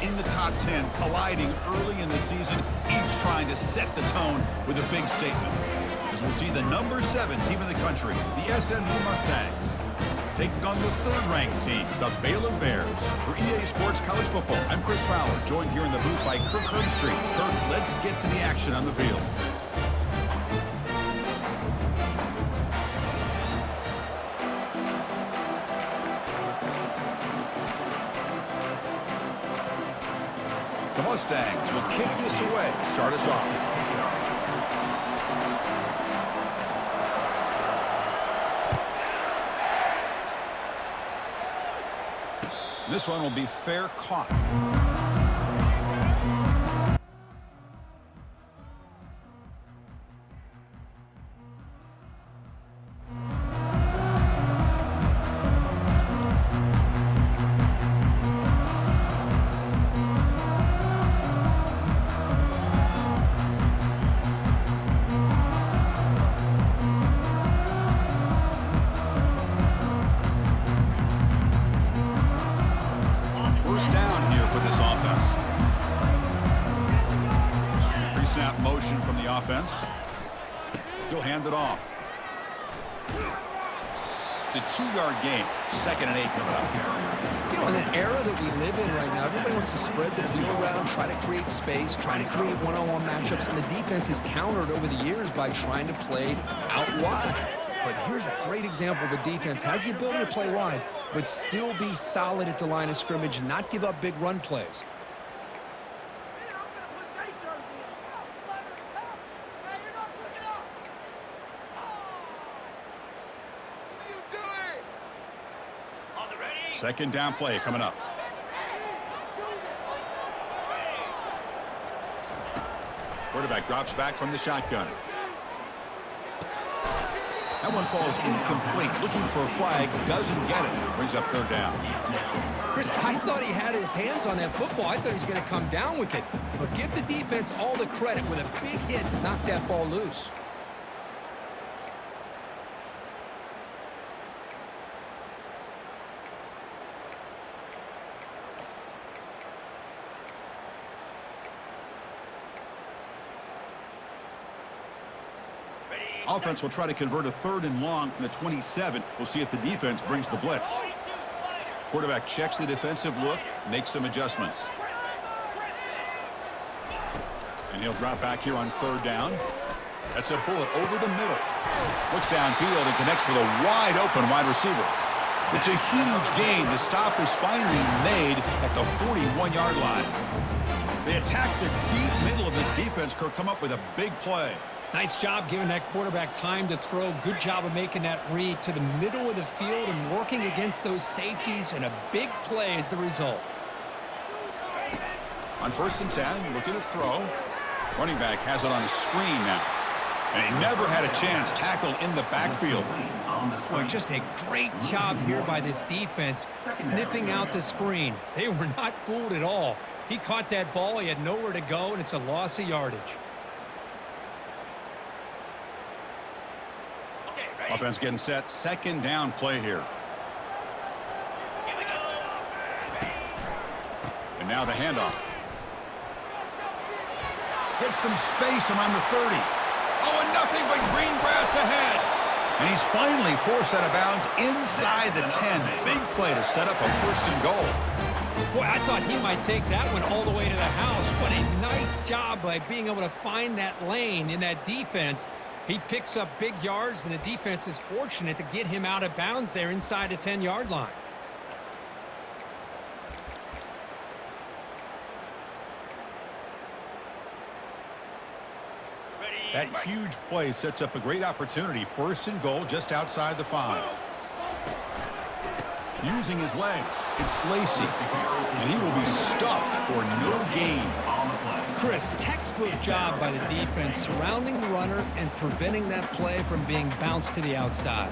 in the top 10, colliding early in the season, each trying to set the tone with a big statement. As we'll see the number 7 team in the country, the SMU Mustangs, taking on the third-ranked team, the Baylor Bears. For EA Sports College Football, I'm Chris Fowler, joined here in the booth by Kirk Herbstreit. Kirk, let's get to the action on the field. The Mustangs will kick this away, start us off. This one will be fair caught. Snap motion from the offense. He'll hand it off. It's a 2-yard gain. 2nd and 8 coming up. You know, in an era that we live in right now, everybody wants to spread the field around, try to create space, try to create one-on-one matchups, and the defense is countered over the years by trying to play out wide. But here's a great example of a defense has the ability to play wide, but still be solid at the line of scrimmage and not give up big run plays. Second down play coming up. Quarterback drops back from the shotgun. That one falls incomplete. Looking for a flag, doesn't get it. Brings up 3rd down. Chris, I thought he had his hands on that football. I thought he was going to come down with it. But give the defense all the credit with a big hit to knock that ball loose. Offense will try to convert a 3rd and long from the 27. We'll see if the defense brings the blitz. Quarterback checks the defensive look, makes some adjustments. And he'll drop back here on 3rd down. That's a bullet over the middle. Looks downfield and connects with a wide-open wide receiver. It's a huge gain. The stop is finally made at the 41-yard line. They attack the deep middle of this defense. Kirk come up with a big play. Nice job giving that quarterback time to throw. Good job of making that read to the middle of the field and working against those safeties, and a big play is the result. On 1st and 10, looking to throw. Running back has it on a screen now. And he never had a chance tackled in the backfield. Boy, just a great job here by this defense, sniffing out the screen. They were not fooled at all. He caught that ball, he had nowhere to go, and it's a loss of yardage. Offense getting set. 2nd down play here. And now the handoff. Gets some space around the 30. Oh, and nothing but green grass ahead. And he's finally forced out of bounds inside the 10. Big play to set up a 1st and goal. Boy, I thought he might take that one all the way to the house. What a nice job by being able to find that lane in that defense. He picks up big yards, and the defense is fortunate to get him out of bounds there inside the 10-yard line. That huge play sets up a great opportunity. 1st and goal just outside the 5. Using his legs, it's Lacey, and he will be stuffed for no gain. Chris, textbook job by the defense surrounding the runner and preventing that play from being bounced to the outside.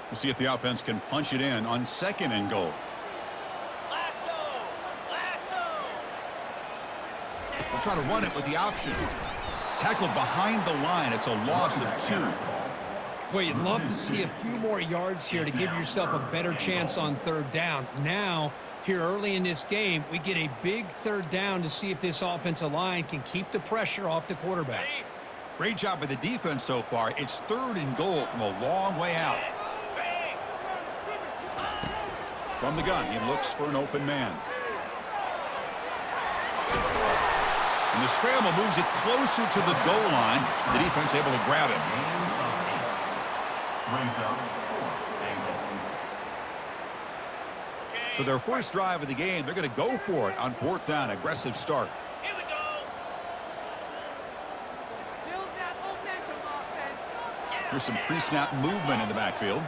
We'll see if the offense can punch it in on 2nd and goal. Lasso! We'll try to run it with the option. Tackled behind the line. It's a loss of 2. Boy, you'd love to see a few more yards here to give yourself a better chance on third down. Now, here early in this game, we get a big third down to see if this offensive line can keep the pressure off the quarterback. Great job by the defense so far. It's 3rd and goal from a long way out. From the gun, he looks for an open man. And the scramble moves it closer to the goal line. The defense able to grab it. So their first drive of the game, they're going to go for it on 4th down. Aggressive start. Here we go. Build that momentum, offense. Here's some pre-snap movement in the backfield.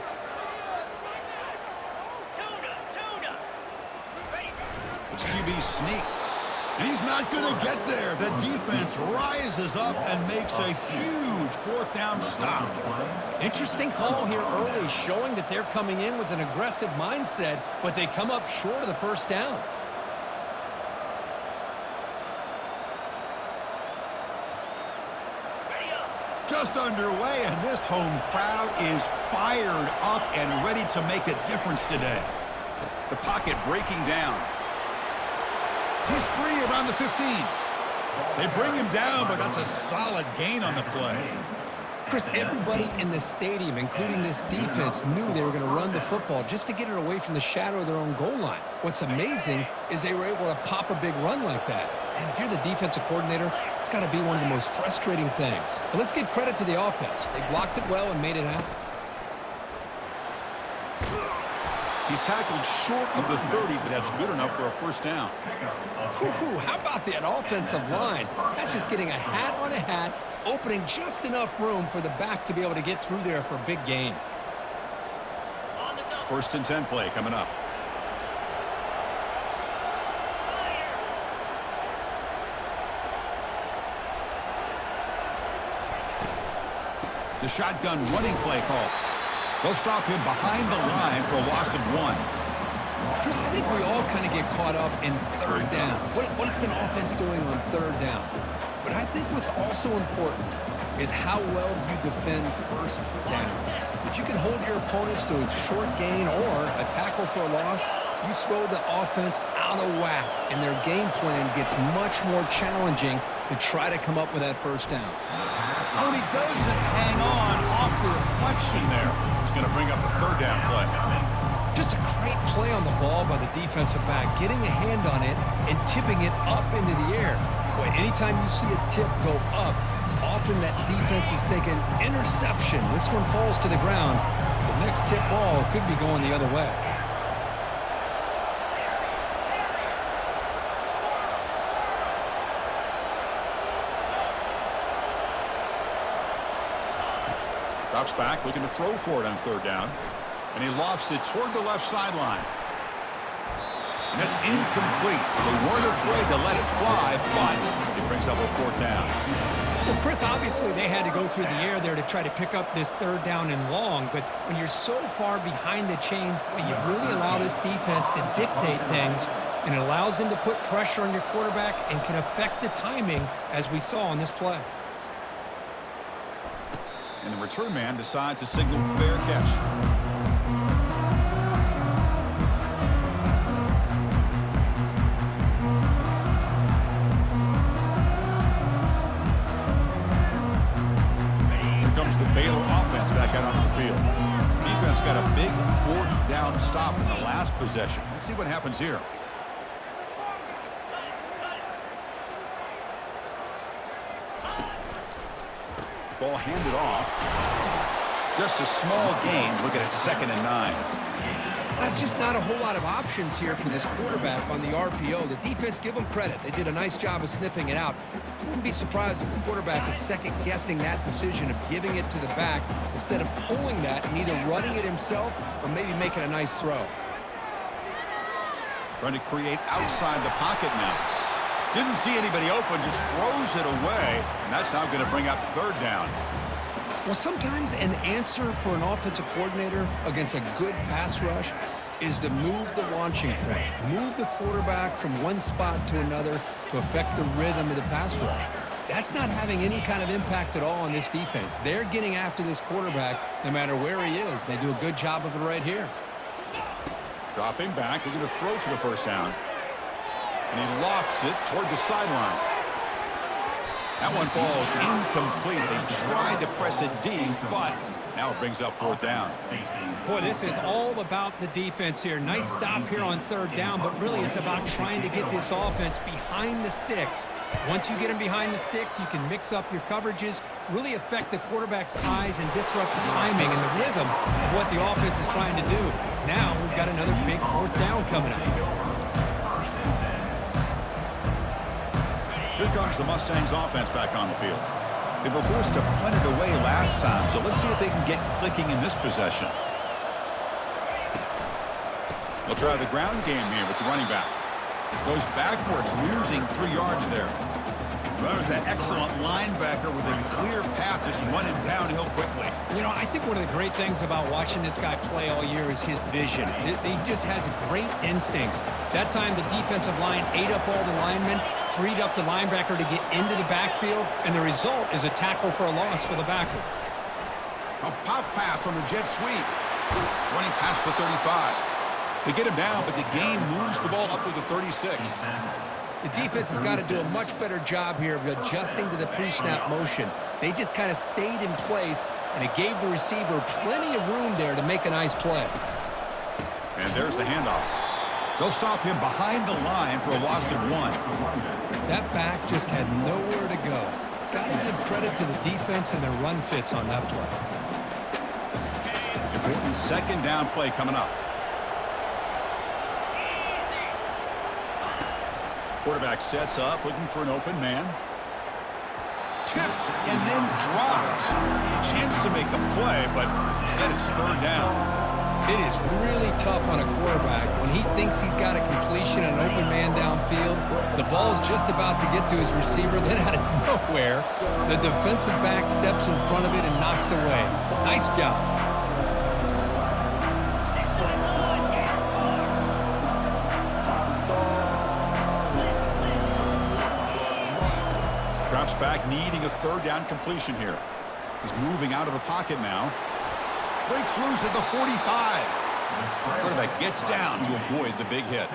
Tuna. Ready. It's QB sneak. And he's not going to get there. The defense rises up and makes a huge 4th down stop. Interesting call here early, showing that they're coming in with an aggressive mindset, but they come up short of the first down. Just underway, and this home crowd is fired up and ready to make a difference today. The pocket breaking down. He's free around the 15. They bring him down, but that's a solid gain on the play. Chris, everybody in the stadium, including this defense, knew they were going to run the football just to get it away from the shadow of their own goal line. What's amazing is they were able to pop a big run like that. And if you're the defensive coordinator, it's got to be one of the most frustrating things. But let's give credit to the offense. They blocked it well and made it happen. He's tackled short of the 30, but that's good enough for a first down. Whew, how about that offensive line? That's just getting a hat on a hat, opening just enough room for the back to be able to get through there for a big gain. 1st and 10 play coming up. The shotgun running play call. They'll stop him behind the line for a loss of 1. Chris, I think we all kind of get caught up in third down. What's an offense doing on third down? But I think what's also important is how well you defend first down. If you can hold your opponents to a short gain or a tackle for a loss, you throw the offense out of whack, and their game plan gets much more challenging to try to come up with that first down. Oh, and he doesn't hang on off the reflection there. He's going to bring up the 3rd down play. Just a great play on the ball by the defensive back, getting a hand on it and tipping it up into the air. Boy, anytime you see a tip go up, often that defense is thinking interception. This one falls to the ground. The next tip ball could be going the other way. Drops back, looking to throw for it on 3rd down. And he lofts it toward the left sideline. And that's incomplete. They weren't afraid to let it fly, but it brings up a 4th down. Well, Chris, obviously they had to go through the air there to try to pick up this 3rd down and long, but when you're so far behind the chains, boy, you really allow this defense to dictate things, and it allows them to put pressure on your quarterback and can affect the timing, as we saw on this play. And the return man decides to signal fair catch. The Baylor offense back out onto the field. Defense got a big 4th down stop in the last possession. Let's see what happens here. Ball handed off. Just a small gain. Look at it, 2nd and 9. That's just not a whole lot of options here for this quarterback on the RPO. The defense, give them credit. They did a nice job of sniffing it out. Wouldn't be surprised if the quarterback is second-guessing that decision of giving it to the back instead of pulling that and either running it himself or maybe making a nice throw. Trying to create outside the pocket now. Didn't see anybody open, just throws it away, and that's now going to bring out 3rd down. Well, sometimes an answer for an offensive coordinator against a good pass rush is to move the launching point, move the quarterback from one spot to another to affect the rhythm of the pass rush. That's not having any kind of impact at all on this defense. They're getting after this quarterback no matter where he is. They do a good job of it right here. Dropping back, looking to throw for the first down. And he lofts it toward the sideline. That one falls incomplete. They tried to press it deep, but now it brings up fourth down. Boy, this is all about the defense here. Nice stop here on third down, but really it's about trying to get this offense behind the sticks. Once you get them behind the sticks, you can mix up your coverages, really affect the quarterback's eyes and disrupt the timing and the rhythm of what the offense is trying to do. Now we've got another big fourth down coming up. Here comes the Mustangs offense back on the field. They were forced to punt it away last time, so let's see if they can get clicking in this possession. They'll try the ground game here with the running back. Goes backwards, losing 3 yards there. Well, there's that excellent linebacker with a clear path just running downhill quickly. You know, I think one of the great things about watching this guy play all year is his vision. He just has great instincts. That time the defensive line ate up all the linemen, freed up the linebacker to get into the backfield, and the result is a tackle for a loss for the backer. A pop pass on the jet sweep. Running past the 35. They get him down, but the gain moves the ball up to the 36. The defense has got to do a much better job here of adjusting to the pre-snap motion. They just kind of stayed in place, and it gave the receiver plenty of room there to make a nice play. And there's the handoff. They'll stop him behind the line for a loss of 1. That back just had nowhere to go. Got to give credit to the defense and their run fits on that play. Important second down play coming up. Quarterback sets up, looking for an open man. Tipped and then dropped. Chance to make a play, but instead it's third down. It is really tough on a quarterback when he thinks he's got a completion and an open man downfield. The ball's just about to get to his receiver, then out of nowhere, the defensive back steps in front of it and knocks away. Nice job. Drops back, needing a third down completion here. He's moving out of the pocket now. Breaks loose at the 45. Quarterback gets down to avoid the big hit.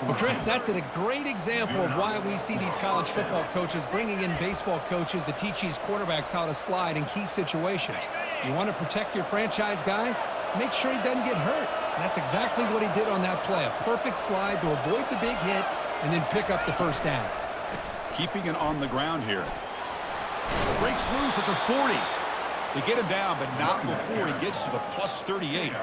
Well, Chris, that's a great example of why we see these college football coaches bringing in baseball coaches to teach these quarterbacks how to slide in key situations. You want to protect your franchise guy? Make sure he doesn't get hurt. And that's exactly what he did on that play. A perfect slide to avoid the big hit and then pick up the first down. Keeping it on the ground here. Breaks loose at the 40. They get him down, but not before he gets to the plus 38.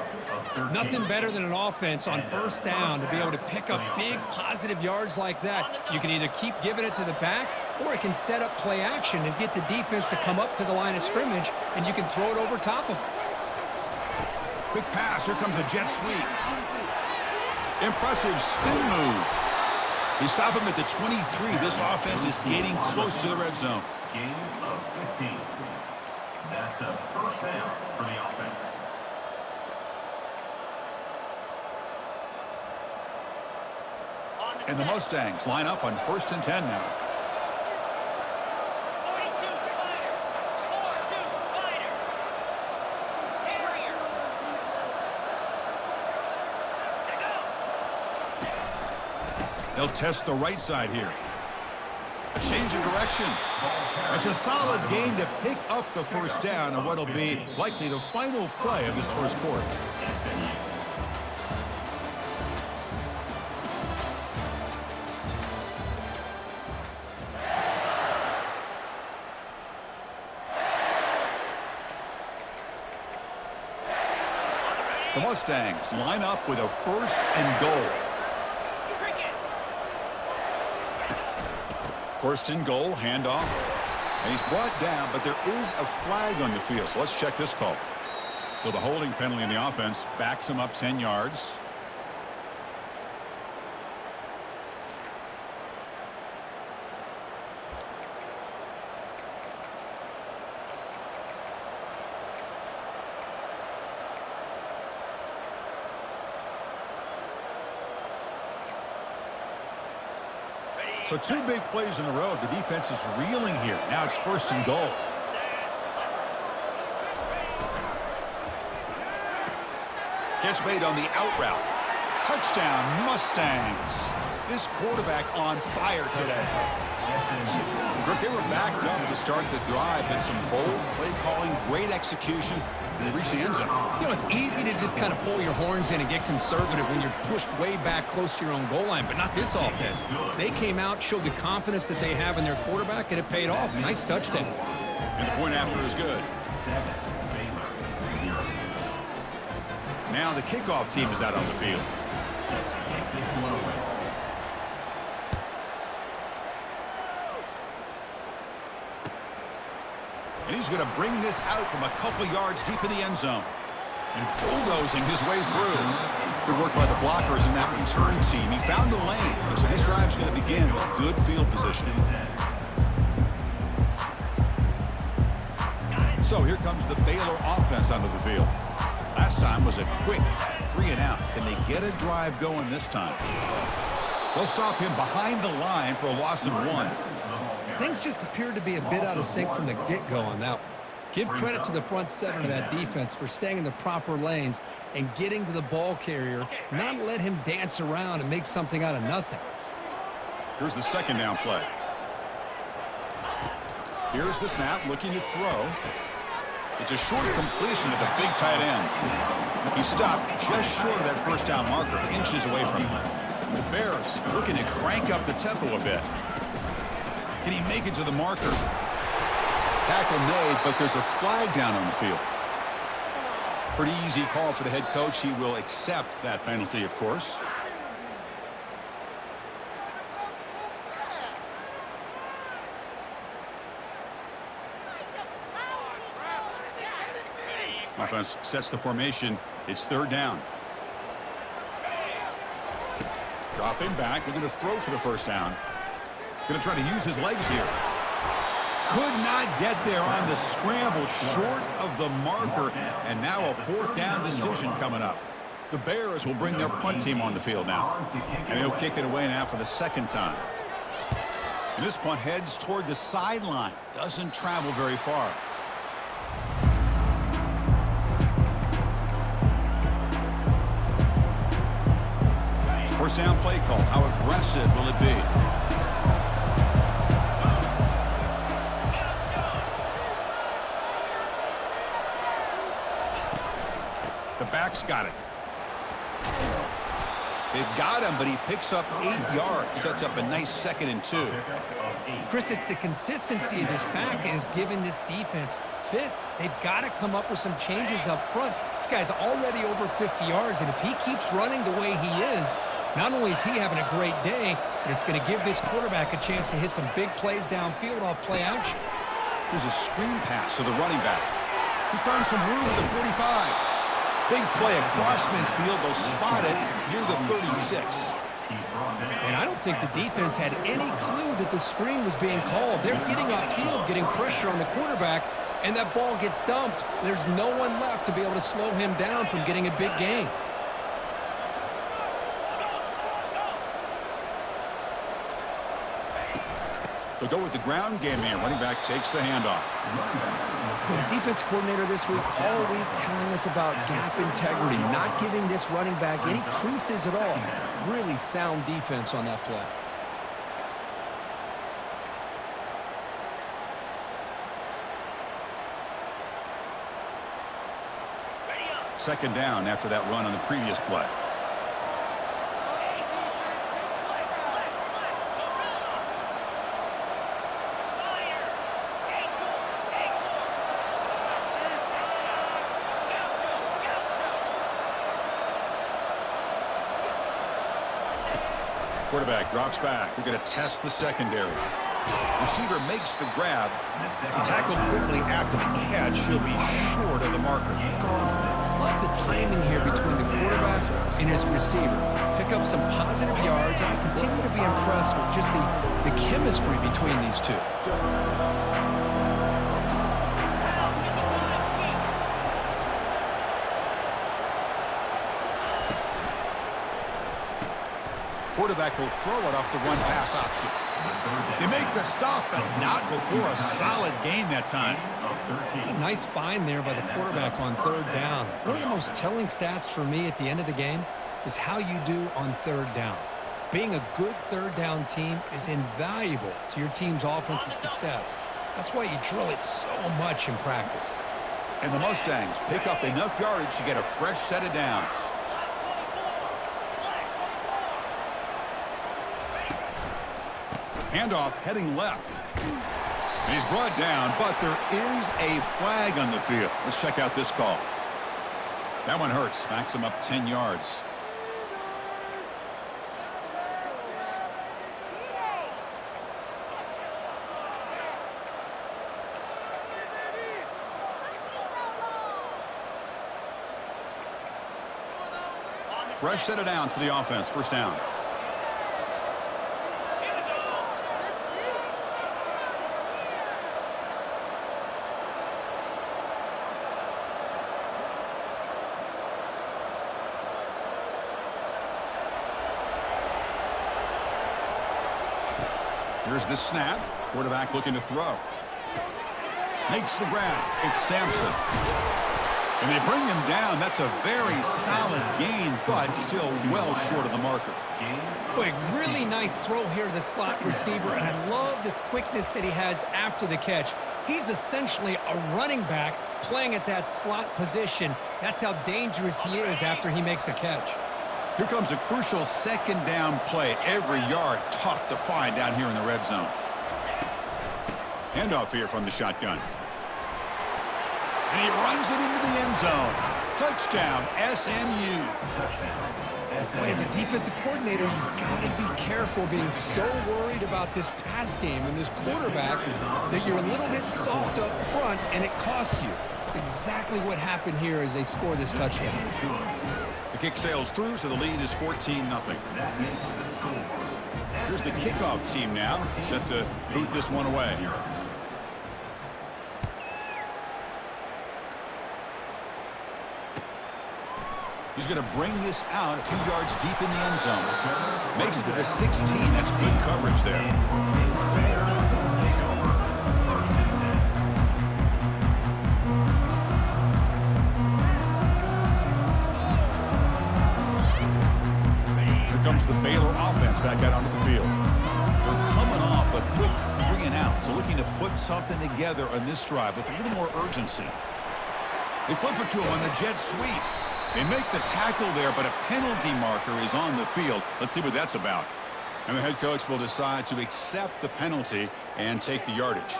Nothing better than an offense on first down to be able to pick up big positive yards like that. You can either keep giving it to the back, or it can set up play action and get the defense to come up to the line of scrimmage, and you can throw it over top of it. Quick pass. Here comes a jet sweep. Impressive spin move. They stop him at the 23. This offense is getting close to the red zone. Gain of 15. That's a first down for the offense. And the Mustangs line up on 1st and 10 now. 42 Spider. 4-2 Spider. Terrier. They'll test the right side here. Change of direction. It's a solid gain to pick up the first down on what'll be likely the final play of this first quarter. The Mustangs line up with a 1st and goal. 1st and goal, handoff. And he's brought down, but there is a flag on the field. So let's check this call. So the holding penalty in the offense backs him up 10 yards. So 2 big plays in a row. The defense is reeling here. Now it's 1st and goal. Catch made on the out route. Touchdown, Mustangs. This quarterback on fire today. They were backed up to start the drive, but some bold play calling, great execution, and they reached the end zone. You know, it's easy to just kind of pull your horns in and get conservative when you're pushed way back close to your own goal line, but not this offense. They came out, showed the confidence that they have in their quarterback, and it paid off. Nice touchdown. And the point after is good. Now the kickoff team is out on the field. And he's going to bring this out from a couple yards deep in the end zone. And bulldozing his way through. Good work by the blockers in that return team. He found the lane. And so this drive's going to begin with good field position. So here comes the Baylor offense onto the field. Last time was a quick 3 and out. Can they get a drive going this time? They'll stop him behind the line for a loss of 1. Things just appeared to be a bit out of sync from the get-go on that one. Give credit to the front 7 of that defense for staying in the proper lanes and getting to the ball carrier, not let him dance around and make something out of nothing. Here's the 2nd down play. Here's the snap, looking to throw. It's a short completion at the big tight end. He stopped just short of that 1st down marker, inches away from him. The Bears looking to crank up the tempo a bit. Can he make it to the marker? Tackle made, but there's a flag down on the field. Pretty easy call for the head coach. He will accept that penalty, of course. Offense sets the formation. It's 3rd down. Dropping back, looking to throw for the 1st down. Going to try to use his legs here. Could not get there on the scramble, short of the marker, and now a 4th down decision coming up. The Bears will bring their punt team on the field now, and he'll kick it away now for the 2nd time. And this punt heads toward the sideline. Doesn't travel very far. First down play call. How aggressive will it be? The back's got it. They've got him, but he picks up 8 yards. Sets up a nice 2nd and 2. Chris, it's the consistency of this back is giving this defense fits. They've got to come up with some changes up front. This guy's already over 50 yards, and if he keeps running the way he is, not only is he having a great day, but it's going to give this quarterback a chance to hit some big plays downfield off play action. There's a screen pass to the running back. He's found some room at the 45. Big play across midfield. They'll spot it near the 36. And I don't think the defense had any clue that the screen was being called. They're getting upfield, getting pressure on the quarterback, and that ball gets dumped. There's no one left to be able to slow him down from getting a big gain. They'll go with the ground game here. Running back takes the handoff. The defense coordinator this week all week telling us about gap integrity, not giving this running back any creases at all. Really sound defense on that play. Second down after that run on the previous play. Quarterback drops back. We're going to test the secondary. Receiver makes the grab. Tackled quickly after the catch. He'll be short of the marker. Love the timing here between the quarterback and his receiver. Pick up some positive yards, and I continue to be impressed with just the chemistry between these two. quarterback will throw it off the run-pass option. They make the stop, but not before a solid gain that time. A nice find there by the quarterback on third down. One of the most telling stats for me at the end of the game is how you do on third down. Being a good third down team is invaluable to your team's offensive success. That's why you drill it so much in practice. And the Mustangs pick up enough yardage to get a fresh set of downs. Handoff heading left. And he's brought down, but there is a flag on the field. Let's check out this call. That one hurts. Backs him up 10 yards. Fresh set of downs for the offense. First down. Here's the snap. Quarterback looking to throw. Makes the grab. It's Sampson. And they bring him down. That's a very solid gain, but still well short of the marker. Boy, really nice throw here to the slot receiver, and I love the quickness that he has after the catch. He's essentially a running back playing at that slot position. That's how dangerous he is after he makes a catch. Here comes a crucial second down play. Every yard tough to find down here in the red zone. Handoff here from the shotgun. And he runs it into the end zone. Touchdown, SMU. Boy, as a defensive coordinator, you've got to be careful being so worried about this pass game and this quarterback that you're a little bit soft up front and it costs you. It's exactly what happened here as they score this touchdown. The kick sails through, so the lead is 14-0. Here's the kickoff team now, set to boot this one away. He's going to bring this out a few yards deep in the end zone. Makes it to the 16. That's good coverage there. Here comes the Baylor offense back out onto the field. They're coming off a quick 3 and out, so looking to put something together on this drive with a little more urgency. They flip it to him on the jet sweep. They make the tackle there, but a penalty marker is on the field. Let's see what that's about. And the head coach will decide to accept the penalty and take the yardage.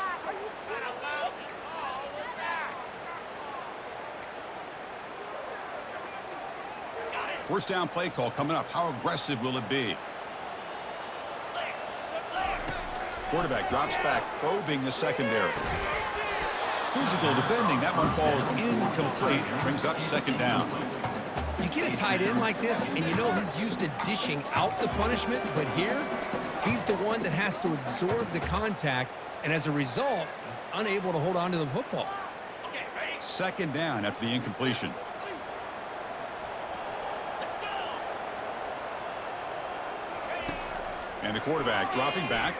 First down play call coming up. How aggressive will it be? Quarterback drops back, probing the secondary. Physical defending. That one falls incomplete. Brings up second down. You get a tight end like this, and you know he's used to dishing out the punishment, but here, he's the one that has to absorb the contact, and as a result, he's unable to hold on to the football. Second down after the incompletion. And the quarterback dropping back,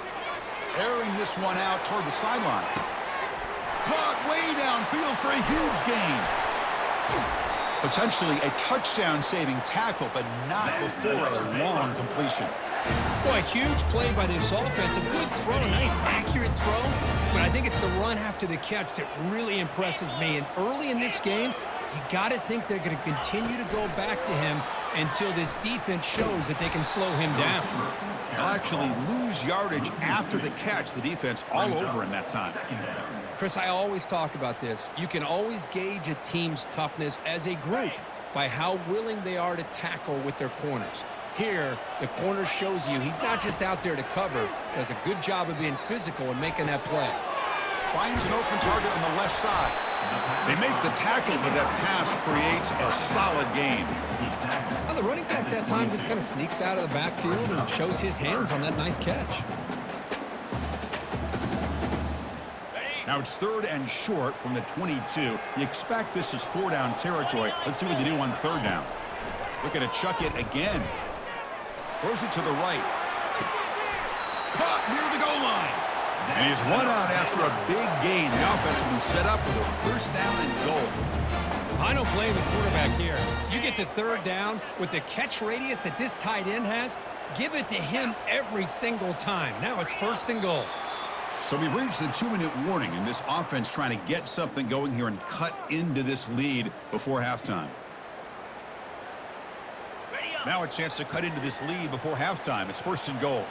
airing this one out toward the sideline. Caught way downfield for a huge gain. Potentially a touchdown-saving tackle, but not before a long completion. Boy, a huge play by this offense. A good throw, a nice accurate throw, but I think it's the run after the catch that really impresses me. And early in this game, you got to think they're going to continue to go back to him until this defense shows that they can slow him down. They'll actually lose yardage after the catch. The defense all over him that time. Chris, I always talk about this. You can always gauge a team's toughness as a group by how willing they are to tackle with their corners. Here, the corner shows you he's not just out there to cover, does a good job of being physical and making that play. Finds an open target on the left side. They make the tackle, but that pass creates a solid gain. Well, the running back that time just kind of sneaks out of the backfield and shows his hands on that nice catch. Now it's 3rd and short from the 22. You expect this is 4-down territory. Let's see what they do on 3rd down. Looking to chuck it again. Throws it to the right. Caught near the goal line. And he's run out after a big gain. The offense will be set up with a first down and goal. I don't blame the quarterback here. You get to third down with the catch radius that this tight end has, give it to him every single time. Now it's first and goal. So we've reached the 2-minute warning, and this offense trying to get something going here and cut into this lead before halftime. Now a chance to cut into this lead before halftime. It's first and goal.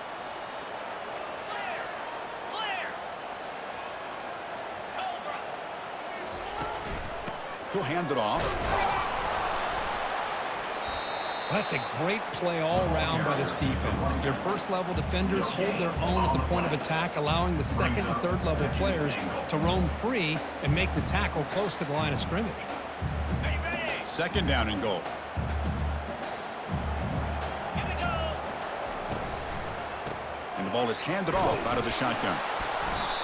He'll hand it off. That's a great play all around by this defense. Your first-level defenders hold their own at the point of attack, allowing the second and third-level players to roam free and make the tackle close to the line of scrimmage. Second down and goal. And the ball is handed off out of the shotgun.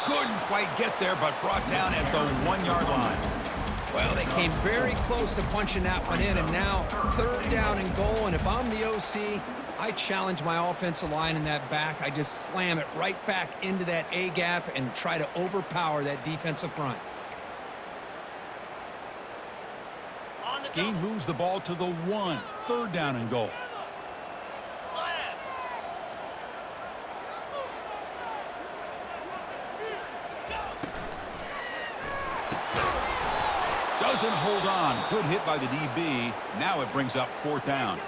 Couldn't quite get there, but brought down at the 1-yard line. Well, they came very close to punching that one in, and now third down and goal. And if I'm the OC, I challenge my offensive line in that back. I just slam it right back into that A-gap and try to overpower that defensive front. Gain moves the ball to the 1. Third down and goal. Doesn't hold on. Good hit by the DB. Now it brings up fourth down.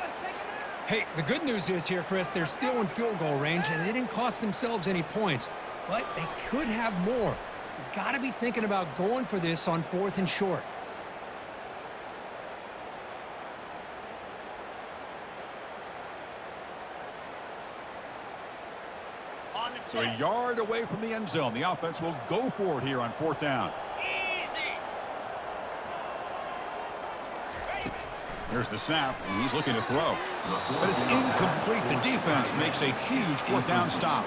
Hey, the good news is here, Chris, they're still in field goal range, and they didn't cost themselves any points, but they could have more. You got to be thinking about going for this on fourth and short. So a yard away from the end zone. The offense will go for it here on fourth down. Here's the snap, and he's looking to throw. But it's incomplete. The defense makes a huge fourth down stop.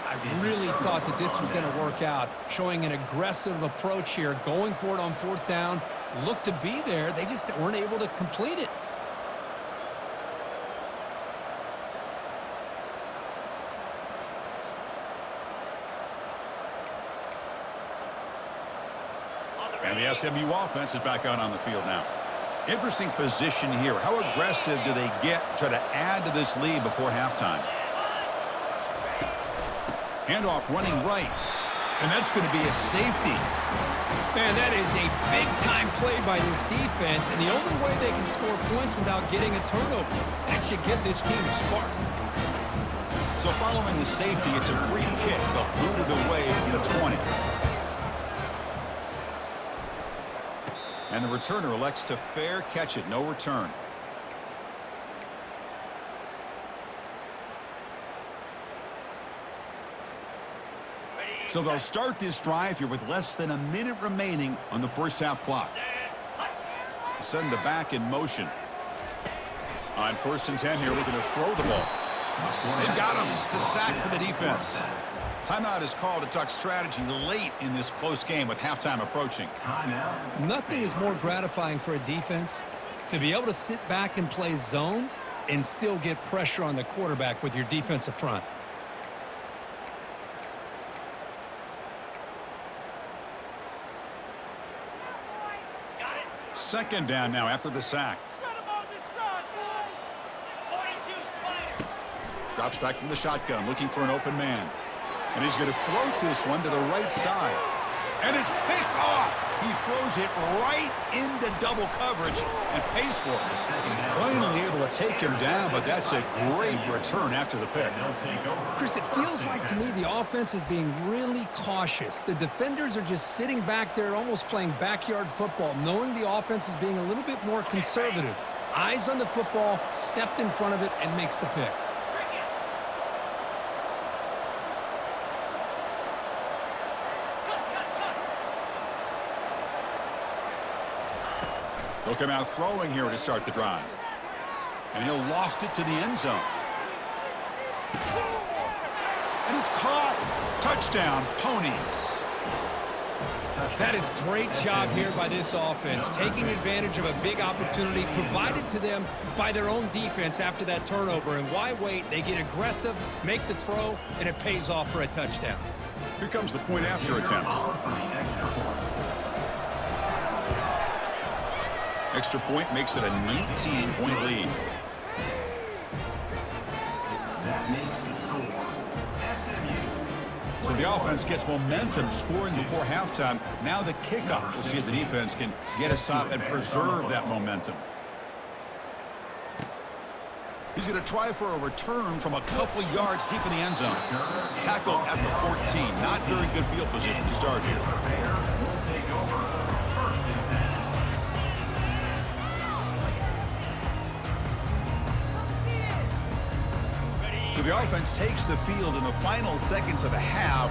I really thought that this was going to work out, showing an aggressive approach here, going for it on fourth down. Looked to be there. They just weren't able to complete it. And the SMU offense is back out on the field now. Interesting position here. How aggressive do they get to try to add to this lead before halftime? Handoff running right. And that's going to be a safety. Man, that is a big-time play by this defense, and the only way they can score points without getting a turnover. That should get this team a spark. So following the safety, it's a free kick, but booted away from the 20. And the returner elects to fair catch it. No return. So they'll start this drive here with less than a minute remaining on the first half clock. Send the back in motion. On first and 10 here, looking to throw the ball. They've got him to sack for the defense. Timeout is called to talk strategy late in this close game with halftime approaching. Nothing is more gratifying for a defense to be able to sit back and play zone and still get pressure on the quarterback with your defensive front. Second down now after the sack. Drops back from the shotgun, looking for an open man. And he's going to float this one to the right side. And it's picked off. He throws it right into double coverage and pays for it. Finally able to take him down, but that's a great return after the pick. Chris, it feels like to me the offense is being really cautious. The defenders are just sitting back there almost playing backyard football, knowing the offense is being a little bit more conservative. Eyes on the football, stepped in front of it, and makes the pick. He'll come out throwing here to start the drive. And he'll loft it to the end zone. And it's caught. Touchdown, Ponies. That is great job here by this offense, taking advantage of a big opportunity provided to them by their own defense after that turnover. And why wait? They get aggressive, make the throw, and it pays off for a touchdown. Here comes the point after attempt. Extra point makes it a 19-point lead. That makes the score SMU. So the offense gets momentum scoring before halftime. Now the kickoff. We'll see if the defense can get a stop and preserve that momentum. He's going to try for a return from a couple yards deep in the end zone. Tackle at the 14. Not very good field position to start here. Baylor will take over first and 10. So the offense takes the field in the final seconds of the half.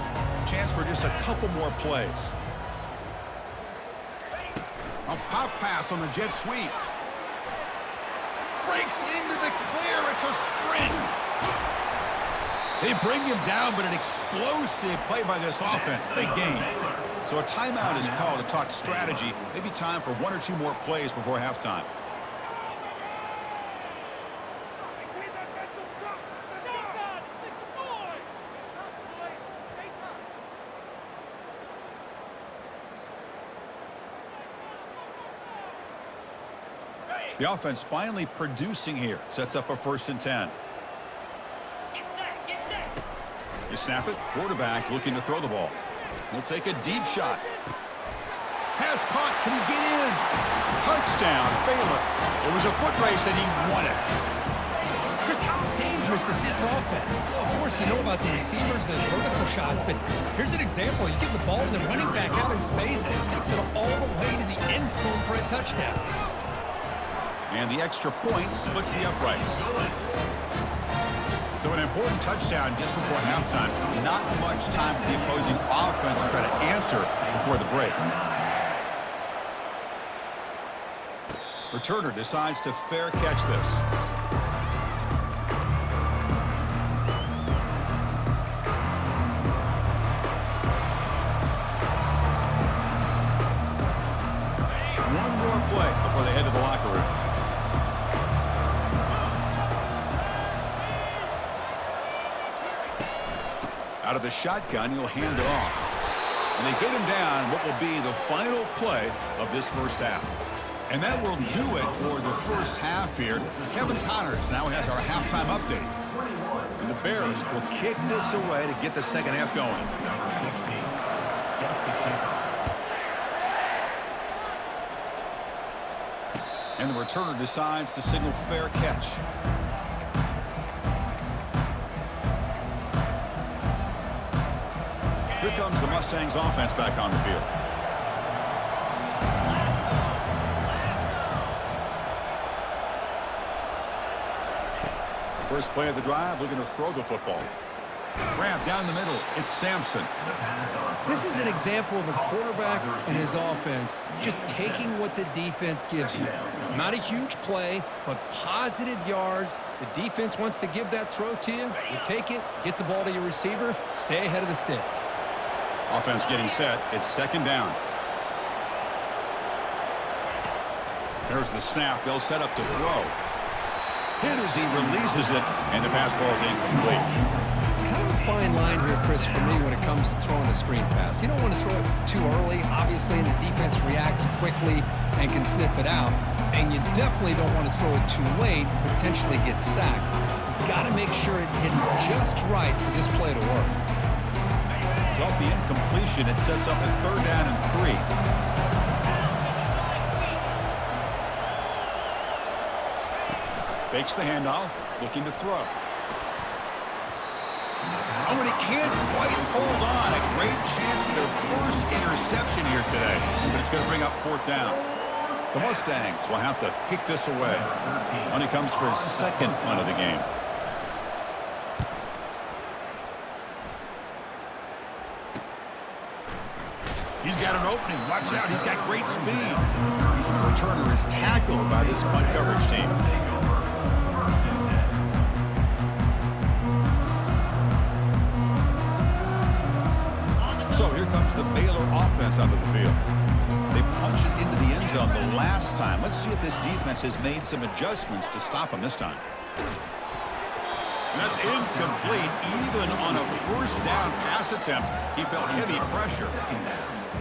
Chance for just a couple more plays. A pop pass on the jet sweep. Breaks into the clear. It's a sprint. They bring him down, but an explosive play by this offense. Big game. So a timeout is called to talk strategy. Maybe time for one or two more plays before halftime. The offense finally producing here. Sets up a 1st and 10. Get set, get set. You snap it. Quarterback looking to throw the ball. He'll take a deep shot. Pass caught. Can he get in? Touchdown, Baylor. It was a foot race and he won it. Chris, how dangerous is this offense? Well, of course, you know about the receivers, those vertical shots, but here's an example. You give the ball to the running back out in space, and it takes it all the way to the end zone for a touchdown. And the extra point splits the uprights. So an important touchdown just before halftime. Not much time for the opposing offense to try to answer before the break. Returner decides to fair catch this. One more play before they head to the locker room. Out of the shotgun, he'll hand it off. And they get him down what will be the final play of this first half. And that will do it for the first half here. Kevin Connors now has our halftime update. And the Bears will kick this away to get the second half going. Number 16 sets the kickoff. And the returner decides to signal fair catch. Here comes the Mustangs offense back on the field. First play of the drive, looking to throw the football. Grab down the middle. It's Sampson. This is an example of a quarterback and his offense just taking what the defense gives you. Not a huge play, but positive yards. The defense wants to give that throw to you. You take it, get the ball to your receiver, stay ahead of the sticks. Offense getting set. It's second down. There's the snap. They'll set up to throw. Hit as he releases it, and the pass ball is incomplete. Kind of a fine line here, Chris, for me when it comes to throwing a screen pass. You don't want to throw it too early, obviously, and the defense reacts quickly and can sniff it out. And you definitely don't want to throw it too late, potentially get sacked. You've got to make sure it hits just right for this play to work. So off the incompletion, it sets up a 3rd down and 3. Fakes the handoff, looking to throw. Oh, and he can't quite hold on. A great chance for their first interception here today, but it's going to bring up 4th down. The Mustangs will have to kick this away when he comes for his second punt of the game. He's got an opening. Watch out. He's got great speed. The returner is tackled by this punt coverage team. So here comes the Baylor offense onto the field. They punched it into the end zone the last time. Let's see if this defense has made some adjustments to stop them this time. And that's incomplete. Even on a first down pass attempt, he felt heavy pressure.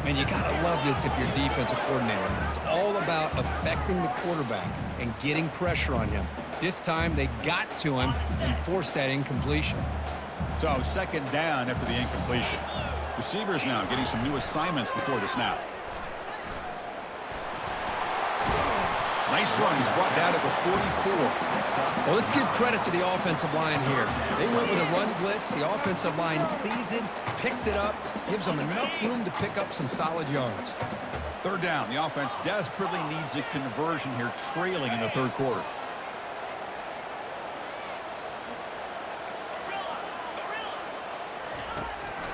And you got to love this if you're defensive coordinator. It's all about affecting the quarterback and getting pressure on him. This time they got to him and forced that incompletion. So second down after the incompletion. Receivers now getting some new assignments before the snap. Nice run. He's brought down at the 44. Well, let's give credit to the offensive line here. They went with a run blitz. The offensive line sees it, picks it up, gives them enough room to pick up some solid yards. Third down. The offense desperately needs a conversion here, trailing in the third quarter.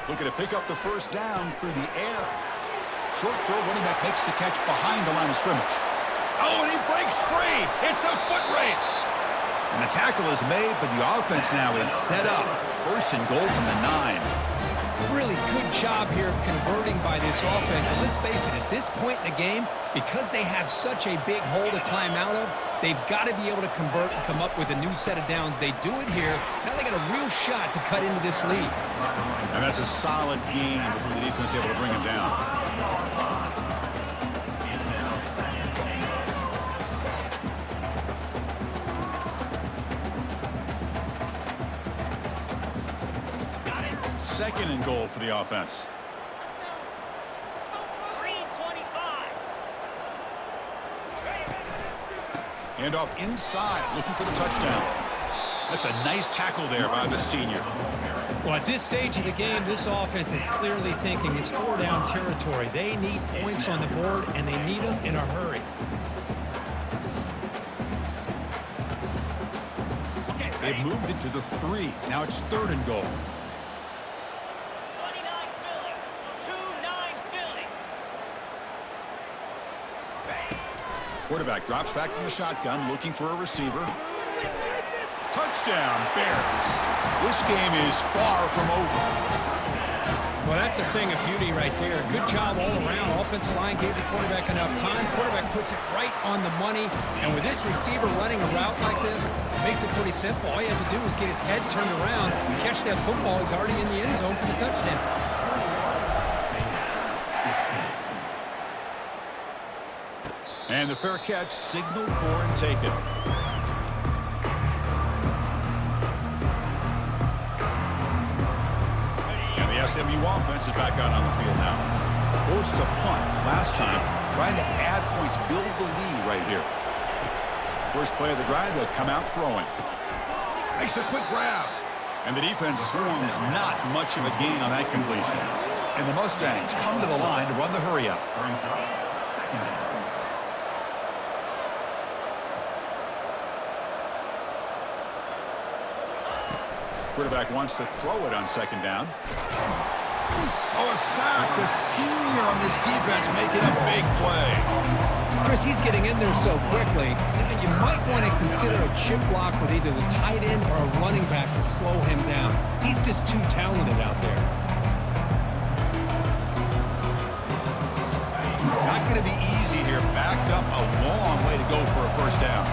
Looking to pick up the first down through the air. Short throw, running back makes the catch behind the line of scrimmage. Oh, and he breaks free. It's a foot race. And the tackle is made, but the offense now is set up. First and goal from the 9. Really good job here of converting by this offense. And let's face it, at this point in the game, because they have such a big hole to climb out of, they've got to be able to convert and come up with a new set of downs. They do it here. Now they got a real shot to cut into this lead. And that's a solid game before the defense able to bring him down. Second and goal for the offense. Green 25. Hand off inside, looking for the touchdown. That's a nice tackle there by the senior. Well, at this stage of the game, this offense is clearly thinking it's four-down territory. They need points on the board, and they need them in a hurry. They've moved it to the 3. Now it's third and goal. 29 Philly. 2-9 Philly. Quarterback drops back from the shotgun, looking for a receiver. Touchdown, Bears. This game is far from over. Well, that's a thing of beauty right there. Good job all around. Offensive line gave the quarterback enough time. Quarterback puts it right on the money. And with this receiver running a route like this, makes it pretty simple. All you have to do is get his head turned around, catch that football. He's already in the end zone for the touchdown. And the fair catch signaled for and taken. And the SMU offense is back out on the field now. Forced to punt last time, trying to add points, build the lead right here. First play of the drive, they'll come out throwing. Makes a quick grab. And the defense swarms not much of a gain on that completion. And the Mustangs come to the line to run the hurry up. Quarterback wants to throw it on second down. Oh, a sack. The senior on this defense making a big play. Chris, he's getting in there so quickly. You might want to consider a chip block with either the tight end or a running back to slow him down. He's just too talented out there. Not going to be easy here. Backed up a long way to go for a first down.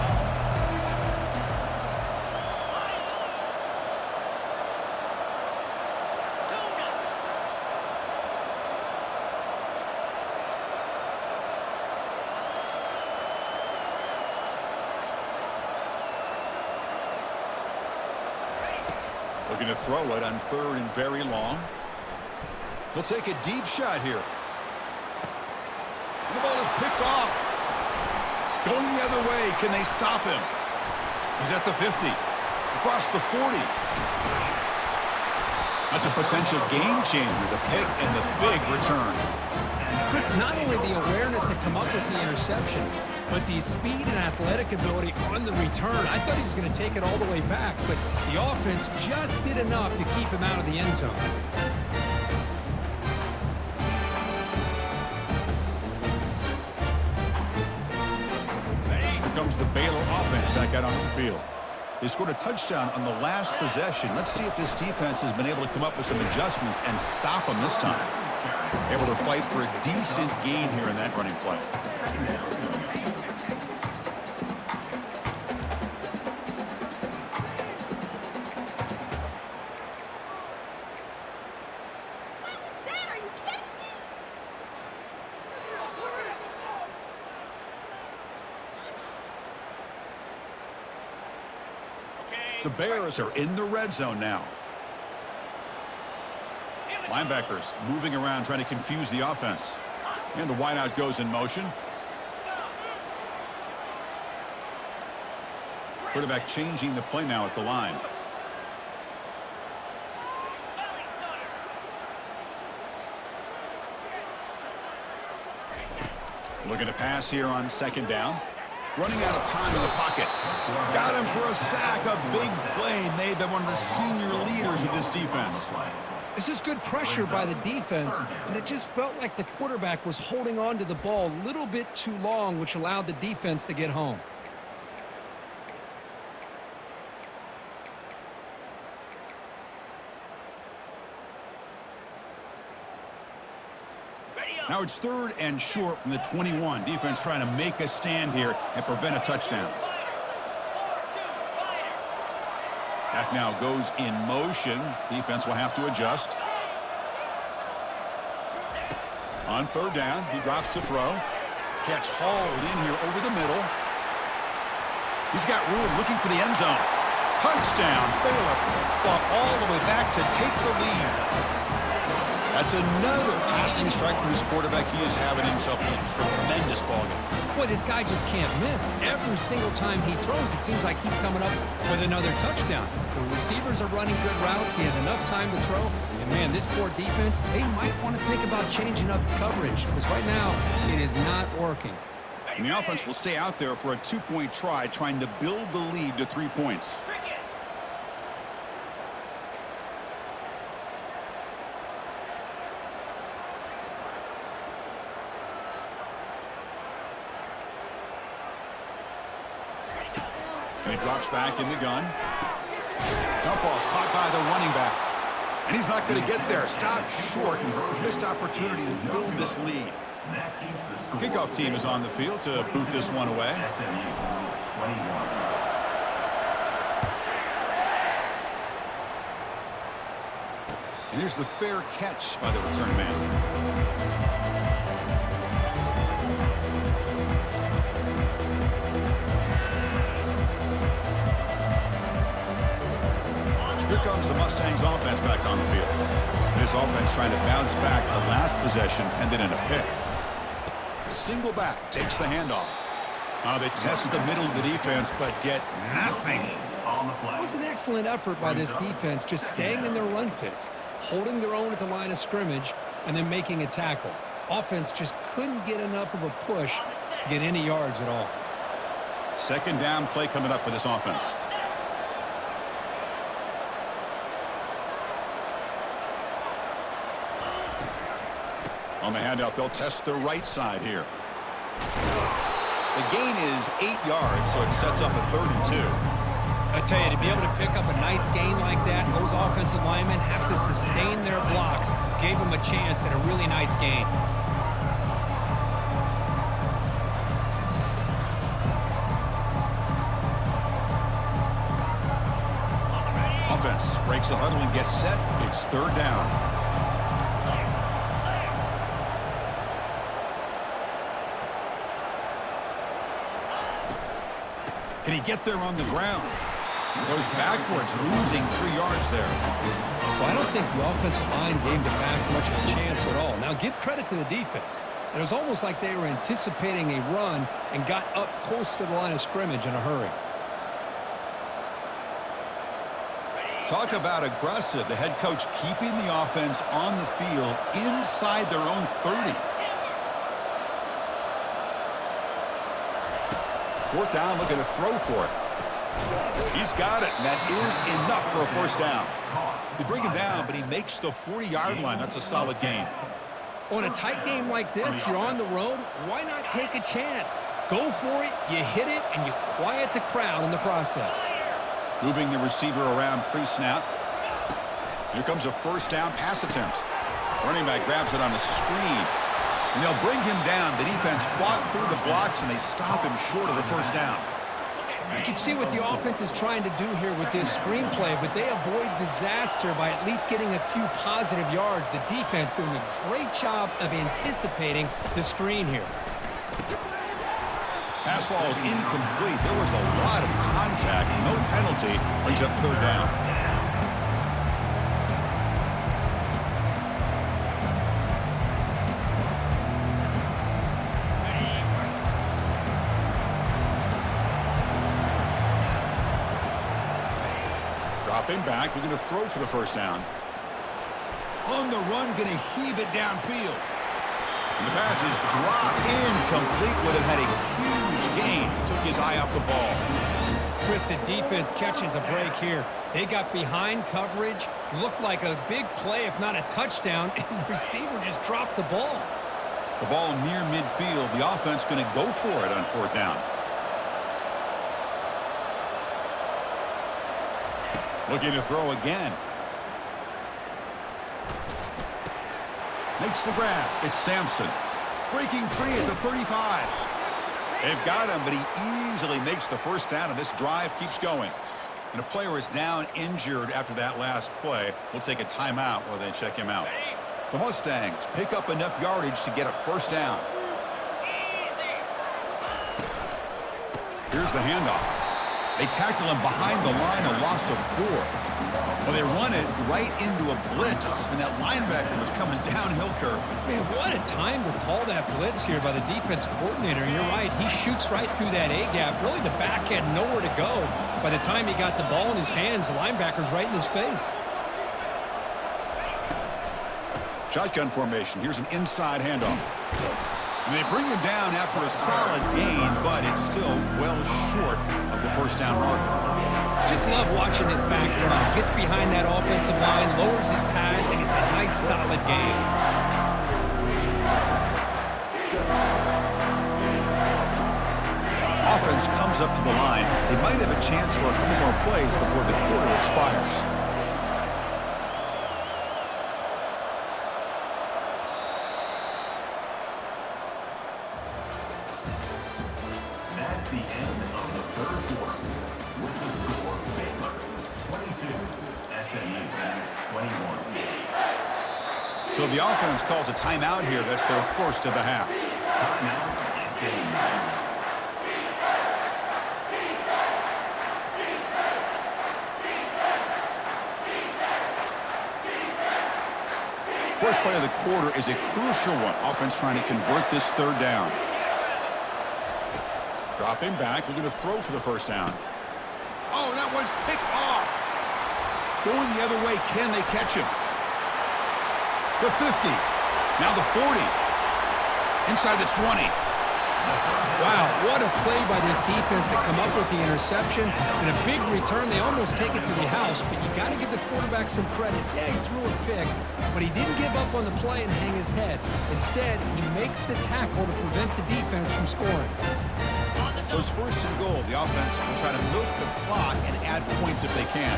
Looking to throw it on third and very long. He'll take a deep shot here. And the ball is picked off. Going the other way. Can they stop him? He's at the 50. Across the 40. That's a potential game changer. The pick and the big return. Chris, not only the awareness to come up with the interception, but the speed and athletic ability on the return. I thought he was going to take it all the way back, but the offense just did enough to keep him out of the end zone. Here comes the Baylor offense back out onto the field. They scored a touchdown on the last possession. Let's see if this defense has been able to come up with some adjustments and stop them this time. Able to fight for a decent gain here in that running play. The Bears are in the red zone now. Linebackers moving around trying to confuse the offense. And the wideout goes in motion. Quarterback changing the play now at the line. Looking to pass here on second down. Running out of time in the pocket. Got him for a sack. A big play made by one of the senior leaders of this defense. This is good pressure by the defense, but it just felt like the quarterback was holding on to the ball a little bit too long, which allowed the defense to get home. Now it's 3rd and short from the 21. Defense trying to make a stand here and prevent a touchdown. That now goes in motion. Defense will have to adjust. On 3rd down, he drops to throw. Catch hauled in here over the middle. He's got room looking for the end zone. Touchdown. Baylor fought all the way back to take the lead. That's another passing strike from his quarterback. He is having himself a tremendous ballgame. Boy, this guy just can't miss. Every single time he throws, it seems like he's coming up with another touchdown. The receivers are running good routes. He has enough time to throw. And, man, this poor defense, they might want to think about changing up coverage because right now it is not working. And the offense will stay out there for a 2-point try, trying to build the lead to 3 points. And he drops back in the gun. Dump off caught by the running back. And he's not going to get there. Stopped short. Missed opportunity to build this lead. Kickoff team is on the field to boot this one away. And here's the fair catch by the return man. Here comes the Mustangs offense back on the field. This offense trying to bounce back the last possession and then in a pick. Single back takes the handoff. They test the middle of the defense but get nothing. It was an excellent effort by this defense, just staying in their run fits, holding their own at the line of scrimmage, and then making a tackle. Offense just couldn't get enough of a push to get any yards at all. 2nd down play coming up for this offense. On the handoff, they'll test the right side here. The gain is 8 yards, so it sets up a 3rd and 2. I tell you, to be able to pick up a nice gain like that, those offensive linemen have to sustain their blocks. Gave them a chance at a really nice gain. Offense breaks the huddle and gets set. It's 3rd down. Can he get there on the ground? He goes backwards, losing 3 yards there. Well, I don't think the offensive line gave the back much of a chance at all. Now, give credit to the defense. It was almost like they were anticipating a run and got up close to the line of scrimmage in a hurry. Talk about aggressive. The head coach keeping the offense on the field inside their own 30. 4th down, looking to throw for it. He's got it, and that is enough for a 1st down. They bring him down, but he makes the 40-yard line. That's a solid gain. On a tight game like this, you're on the road. Why not take a chance? Go for it, you hit it, and you quiet the crowd in the process. Moving the receiver around pre-snap. Here comes a 1st down pass attempt. Running back grabs it on a screen. And they'll bring him down. The defense fought through the blocks, and they stop him short of the first down. You can see what the offense is trying to do here with this screenplay, but they avoid disaster by at least getting a few positive yards. The defense doing a great job of anticipating the screen here. Pass ball is incomplete. There was a lot of contact. No penalty. Brings up third down. Dropping back, looking to throw for the first down. On the run, going to heave it downfield. And the pass is dropped incomplete. Would have had a huge gain. Took his eye off the ball. Chris, the defense catches a break here. They got behind coverage, looked like a big play, if not a touchdown, and the receiver just dropped the ball. The ball near midfield. The offense going to go for it on fourth down. Looking to throw again. Makes the grab. It's Sampson. Breaking free at the 35. They've got him, but he easily makes the first down, and this drive keeps going. And a player is down injured after that last play. We'll take a timeout while they check him out. The Mustangs pick up enough yardage to get a first down. Here's the handoff. They tackle him behind the line, a loss of 4. Well, they run it right into a blitz, and that linebacker was coming downhill curve. Man, what a time to call that blitz here by the defense coordinator. You're right, he shoots right through that A-gap. Really, the back had nowhere to go. By the time he got the ball in his hands, the linebacker's right in his face. Shotgun formation. Here's an inside handoff. And they bring him down after a solid gain, but it's still well short of the first down marker. Just love watching this back run. Gets behind that offensive line, lowers his pads, and gets a nice solid gain. Offense comes up to the line. They might have a chance for a couple more plays before the quarter expires. That's the end of the third quarter. With the score, Baylor 22, SMU 21. So the offense calls a timeout here. That's their first of the half. Timeout, SMU. First play of the quarter is a crucial one. Offense trying to convert this third down. Dropping back, looking to throw for the first down. Oh, that one's picked off. Going the other way, can they catch him? The 50. Now the 40. Inside the 20. Wow, what a play by this defense to come up with the interception. And a big return. They almost take it to the house, but you got to give the quarterback some credit. Yeah, he threw a pick, but he didn't give up on the play and hang his head. Instead, he makes the tackle to prevent the defense from scoring. So it's first and goal. The offense will try to milk the clock and add points if they can.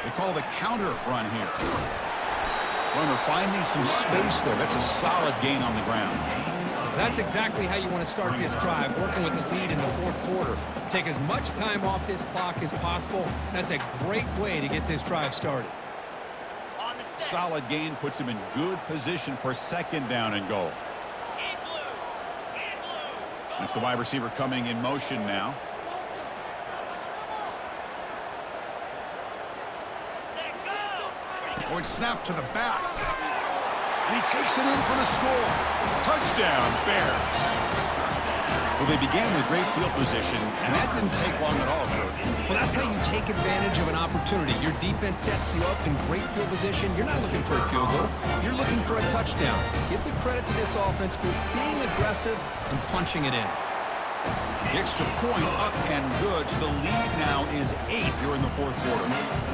They call the counter run here. Runner finding some space there. That's a solid gain on the ground. That's exactly how you want to start this drive, working with the lead in the fourth quarter. Take as much time off this clock as possible. That's a great way to get this drive started. Solid gain puts him in good position for second down and goal. It's the wide receiver coming in motion now. Oh, it's snapped to the back. And he takes it in for the score. Touchdown, Bears. Well, they began with great field position, and that didn't take long at all, Kurt. Well, that's how you take advantage of an opportunity. Your defense sets you up in great field position. You're not looking for a field goal. You're looking for a touchdown. Give the credit to this offense for being aggressive and punching it in. The extra point up and good. So the lead now is 8 here in the fourth quarter.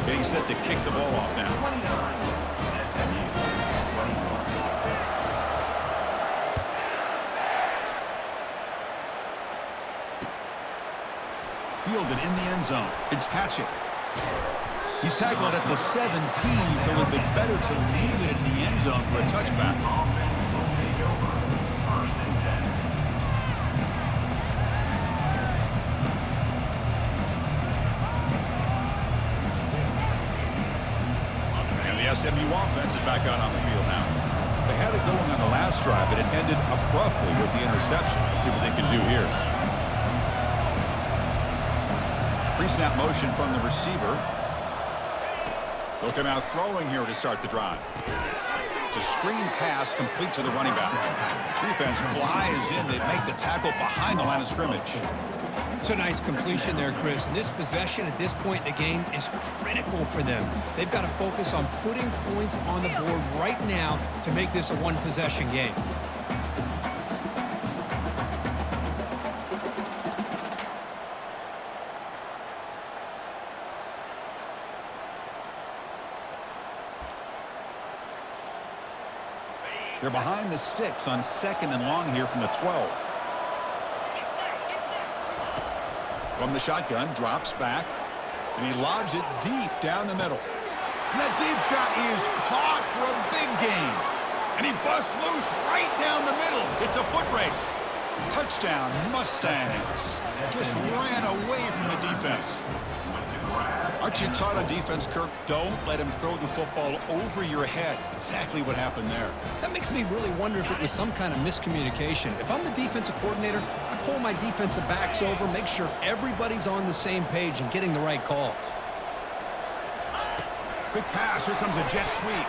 Getting set to kick the ball off now. Fielded in the end zone. It's Patchett. He's tackled at the 17, so it would be better to leave it in the end zone for a touchback. Offense will take over. First and 10. And the SMU offense is back out on the field now. They had it going on the last drive, but it ended abruptly with the interception. Let's see what they can do here. Pre-snap motion from the receiver. They'll come out throwing here to start the drive. It's a screen pass complete to the running back. Defense flies in. They make the tackle behind the line of scrimmage. It's a nice completion there, Chris. And this possession at this point in the game is critical for them. They've got to focus on putting points on the board right now to make this a one-possession game. They're behind the sticks on 2nd and long here from the 12. From the shotgun, drops back, and he lobs it deep down the middle. And that deep shot is caught for a big gain. And he busts loose right down the middle. It's a foot race. Touchdown, Mustangs. Just ran away from the defense. Aren't you taught on defense, Kirk? Don't let him throw the football over your head. Exactly what happened there. That makes me really wonder if it was some kind of miscommunication. If I'm the defensive coordinator, I pull my defensive backs over, make sure everybody's on the same page and getting the right calls. Quick pass. Here comes a jet sweep.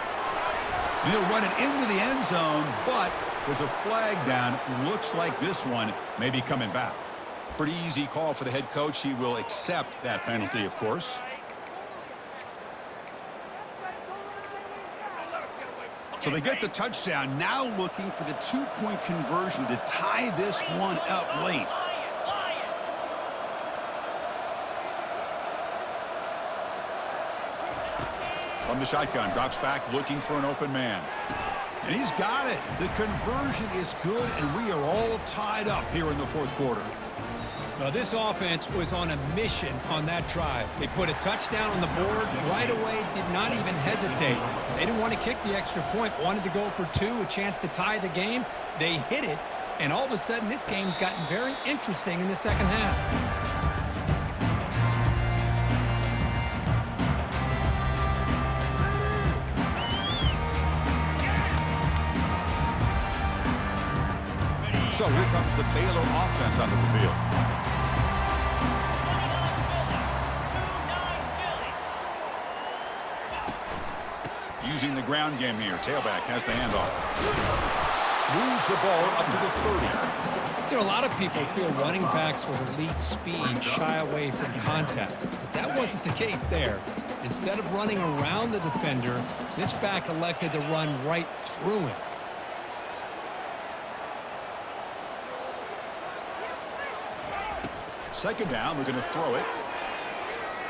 And he'll run it into the end zone, but there's a flag down. Looks like this one may be coming back. Pretty easy call for the head coach. He will accept that penalty, of course. So they get the touchdown, now looking for the two-point conversion to tie this one up late. From the shotgun, drops back looking for an open man. And he's got it. The conversion is good, and we are all tied up here in the fourth quarter. Well, this offense was on a mission on that drive. They put a touchdown on the board right away, did not even hesitate. They didn't want to kick the extra point, wanted to go for two, a chance to tie the game. They hit it, and all of a sudden this game's gotten very interesting in the second half. So here comes the Baylor offense onto the field. Using the ground game here. Tailback has the handoff. Moves the ball up to the 30. You know, a lot of people feel running backs with elite speed shy away from contact. But that wasn't the case there. Instead of running around the defender, this back elected to run right through him. Second down, we're going to throw it.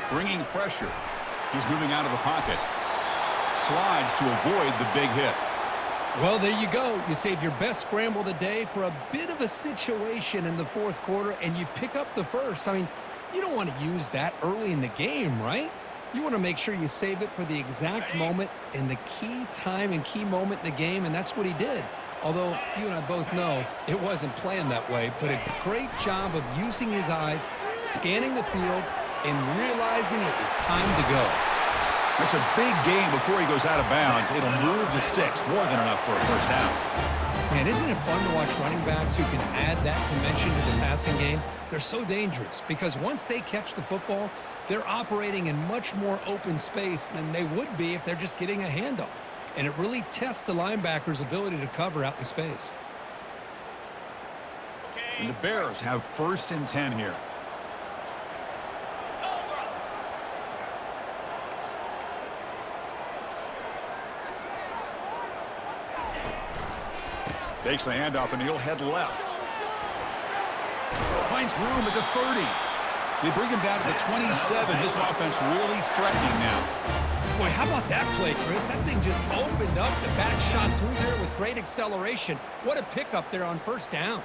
Bringing pressure. He's moving out of the pocket. Slides to avoid the big hit. Well, there you go. You save your best scramble of the day for a bit of a situation in the fourth quarter, and you pick up the first. I mean, you don't want to use that early in the game, right? You want to make sure you save it for the exact moment and the key time and key moment in the game, and that's what he did. Although you and I both know it wasn't planned that way, but a great job of using his eyes, scanning the field, and realizing it was time to go. It's a big game before he goes out of bounds. It'll move the sticks more than enough for a first down. Man, isn't it fun to watch running backs who can add that dimension to the passing game? They're so dangerous because once they catch the football, they're operating in much more open space than they would be if they're just getting a handoff. And it really tests the linebacker's ability to cover out in space. And the Bears have 1st and 10 here. Takes the handoff, and he'll head left. Finds room at the 30. They bring him down to the 27. This offense really threatening now. Boy, how about that play, Chris? That thing just opened up. The back shot through there with great acceleration. What a pickup there on first down.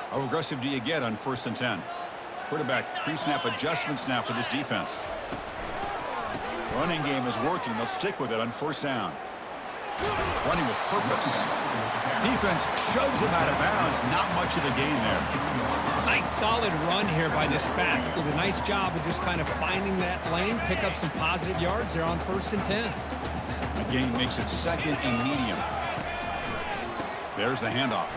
How aggressive do you get on 1st and 10? Quarterback pre-snap adjustments now for this defense. Running game is working. They'll stick with it on first down. Running with purpose. Defense shoves him out of bounds. Not much of a gain there. Nice solid run here by this back. Did a nice job of just kind of finding that lane, pick up some positive yards there on 1st and 10. The gain makes it 2nd and medium. There's the handoff.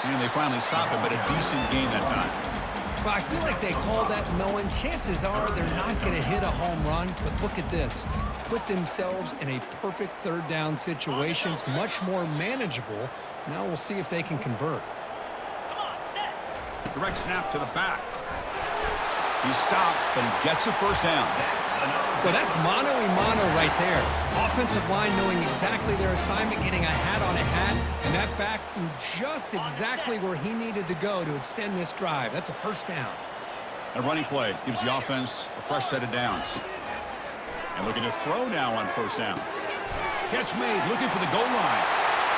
And they finally stop it, but a decent gain that time. Well, I feel like they called that knowing chances are they're not going to hit a home run, but look at this. Put themselves in a perfect 3rd down situation. It's much more manageable. Now we'll see if they can convert. Direct snap to the back. He stopped, but he gets a first down. Well, that's mano-a-mano right there. Offensive line knowing exactly their assignment, getting a hat on a hat, and that back threw just exactly where he needed to go to extend this drive. That's a first down. A running play gives the offense a fresh set of downs. And looking to throw now on first down. Catch made, looking for the goal line.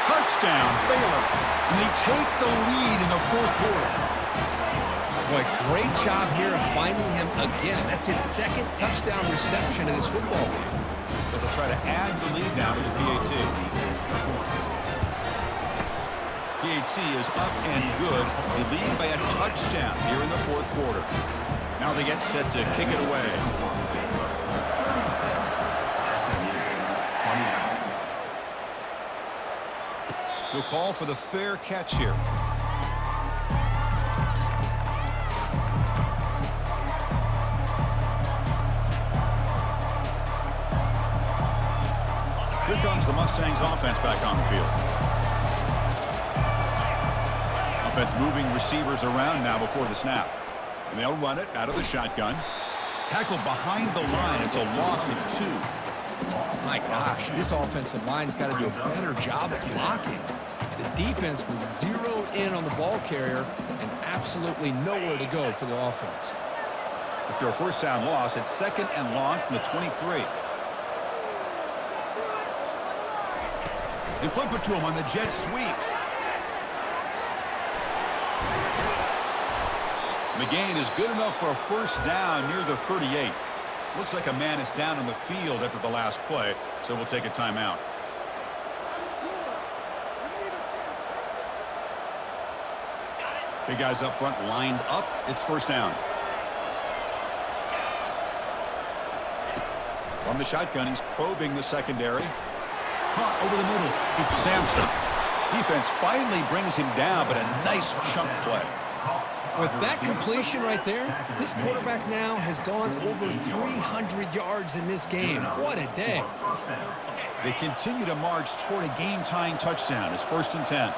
Touchdown, Baylor. And they take the lead in the 4th quarter. Boy, great job here of finding him again. That's his 2nd touchdown reception in this football game. So they'll try to add the lead now to the PAT. PAT is up and good. They lead by a touchdown here in the 4th quarter. Now they get set to kick it away. We'll call for the fair catch here. Here comes the Mustangs offense back on the field. Offense moving receivers around now before the snap. And they'll run it out of the shotgun. Tackled behind the line. It's a loss of 2. My gosh, this offensive line's got to do a better job of blocking. The defense was zeroed in on the ball carrier and absolutely nowhere to go for the offense. After a first down loss, it's 2nd and long from the 23. They flip it to him on the jet sweep. The gain is good enough for a first down near the 38. Looks like a man is down on the field after the last play, so we'll take a timeout. Big guys up front lined up. It's first down. From the shotgun, he's probing the secondary. Caught over the middle. It's Sampson. Defense finally brings him down, but a nice chunk play. With that completion right there, this quarterback now has gone over 300 yards in this game. What a day. They continue to march toward a game-tying touchdown. It's 1st and 10.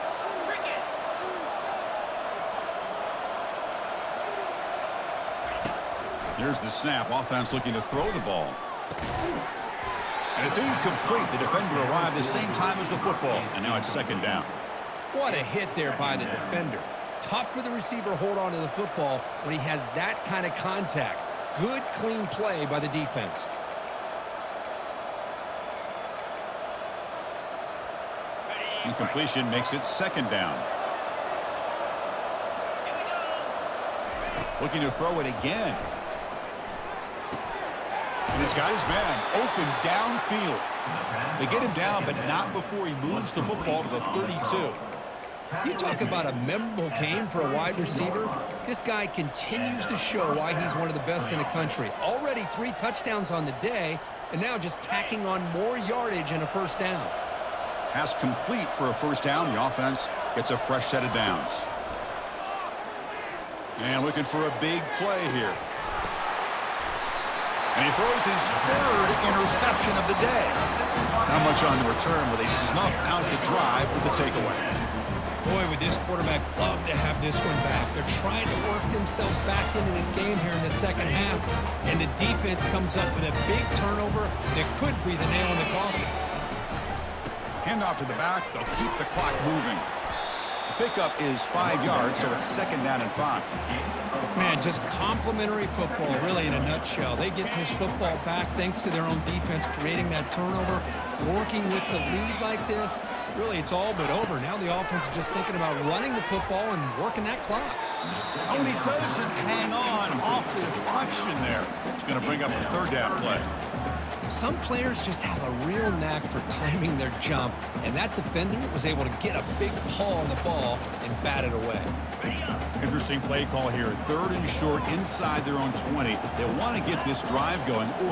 Here's the snap. Offense looking to throw the ball. And it's incomplete. The defender arrived the same time as the football, and now it's 2nd down. What a hit there by the defender. Tough for the receiver to hold on to the football when he has that kind of contact. Good, clean play by the defense. Incompletion makes it 2nd down. Looking to throw it again. And he's got his man open downfield. They get him down, but not before he moves the football to the 32. You talk about a memorable game for a wide receiver. This guy continues to show why he's one of the best in the country. Already 3 touchdowns on the day, and now just tacking on more yardage and a first down. Pass complete for a first down. The offense gets a fresh set of downs. And looking for a big play here. And he throws his 3rd interception of the day. Not much on the return where they snuff out the drive with the takeaway. Boy, would this quarterback love to have this one back. They're trying to work themselves back into this game here in the 2nd half, and the defense comes up with a big turnover that could be the nail in the coffin. Handoff to the back. They'll keep the clock moving. The pickup is 5 yards, so it's 2nd down and 5. Man, just complimentary football, really, in a nutshell. They get this football back thanks to their own defense, creating that turnover, working with the lead like this. Really, it's all but over. Now the offense is just thinking about running the football and working that clock. Oh, and he doesn't hang on off the deflection there. It's going to bring up a third down play. Some players just have a real knack for timing their jump, and that defender was able to get a big paw on the ball and bat it away. Interesting play call here. 3rd and short inside their own 20. They want to get this drive going or